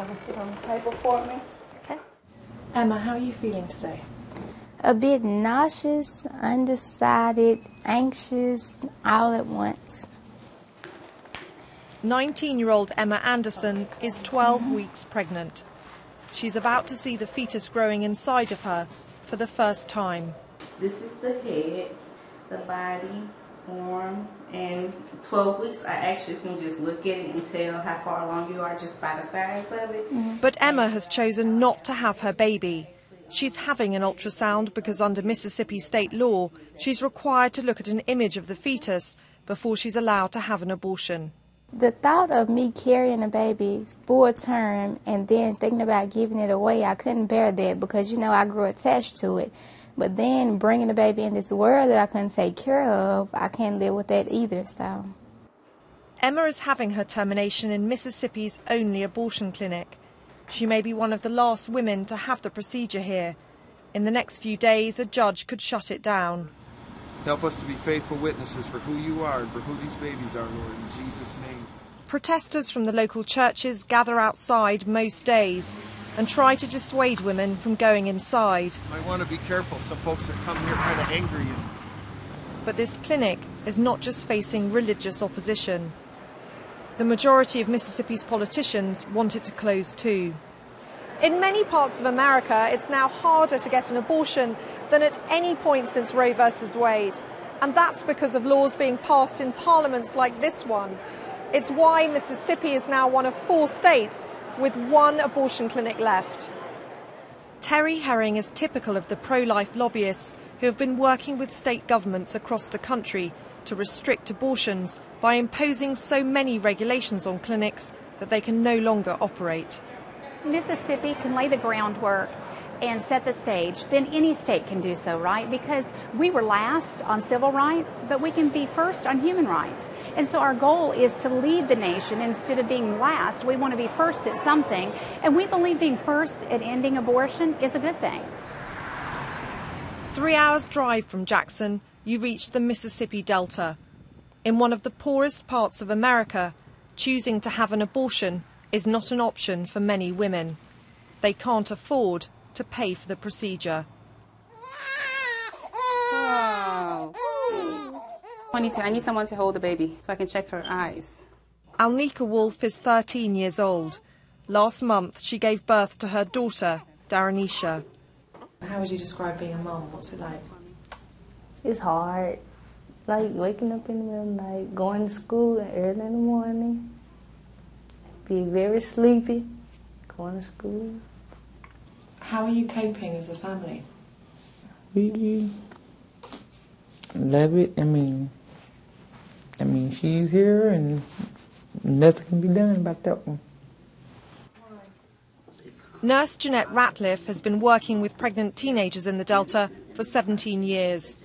have a seat on the table for me. Okay. Emma, how are you feeling today? A bit nauseous, undecided, anxious, all at once. 19-year-old Emma Anderson is 12 weeks pregnant. She's about to see the fetus growing inside of her for the first time. This is the head, the body, arm, and 12 weeks I actually can just look at it and tell how far along you are just by the size of it. But Emma has chosen not to have her baby. She's having an ultrasound because under Mississippi state law, she's required to look at an image of the fetus before she's allowed to have an abortion. The thought of me carrying a baby full term and then thinking about giving it away, I couldn't bear that because, you know, I grew attached to it. But then bringing a baby in this world that I couldn't take care of, I can't live with that either, so. Emma is having her termination in Mississippi's only abortion clinic. She may be one of the last women to have the procedure here. In the next few days, a judge could shut it down. Help us to be faithful witnesses for who you are and for who these babies are, Lord, in Jesus' name. Protesters from the local churches gather outside most days and try to dissuade women from going inside. You might want to be careful. Some folks that come here kind of angry. But this clinic is not just facing religious opposition. The majority of Mississippi's politicians want it to close too. In many parts of America, it's now harder to get an abortion than at any point since Roe versus Wade. And that's because of laws being passed in parliaments like this one. It's why Mississippi is now one of 4 states with 1 abortion clinic left. Terry Herring is typical of the pro-life lobbyists who have been working with state governments across the country to restrict abortions by imposing so many regulations on clinics that they can no longer operate. Mississippi can lay the groundwork and set the stage, then any state can do so, right? Because we were last on civil rights, but we can be first on human rights. And so our goal is to lead the nation instead of being last. We want to be first at something, and we believe being first at ending abortion is a good thing. 3 hours drive from Jackson, you reach the Mississippi Delta. In one of the poorest parts of America, choosing to have an abortion is not an option for many women. They can't afford to pay for the procedure. Wow. 22, I need someone to hold the baby so I can check her eyes. Alnika Wolf is 13 years old. Last month, she gave birth to her daughter, Daranisha. How would you describe being a mum? What's it like? It's hard. Like waking up in the middle of the night, going to school early in the morning, be very sleepy, going to school. How are you coping as a family? We love it. I mean, she's here and nothing can be done about that one. Nurse Jeanette Ratliff has been working with pregnant teenagers in the Delta for 17 years.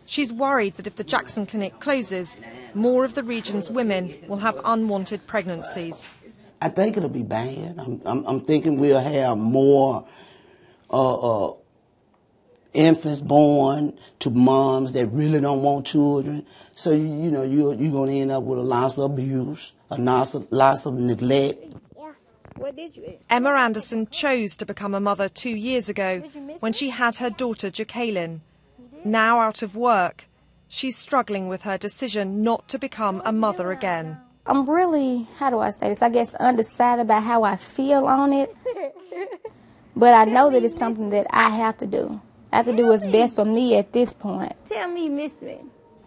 She's worried that if the Jackson Clinic closes, more of the region's women will have unwanted pregnancies. I think it'll be bad. I'm thinking we'll have more infants born to moms that really don't want children. So, you know, you're going to end up with a lots of abuse, lots of neglect. What did you eat? Emma Anderson chose to become a mother 2 years ago when she had her daughter Jacqueline. Now out of work, she's struggling with her decision not to become a mother again. I'm really, how do I say this, I guess undecided about how I feel on it. But I know that it's something that I have to do. I have to do what's best for me at this point. Tell me you miss me.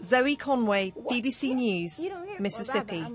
Zoe Conway, BBC News, Mississippi.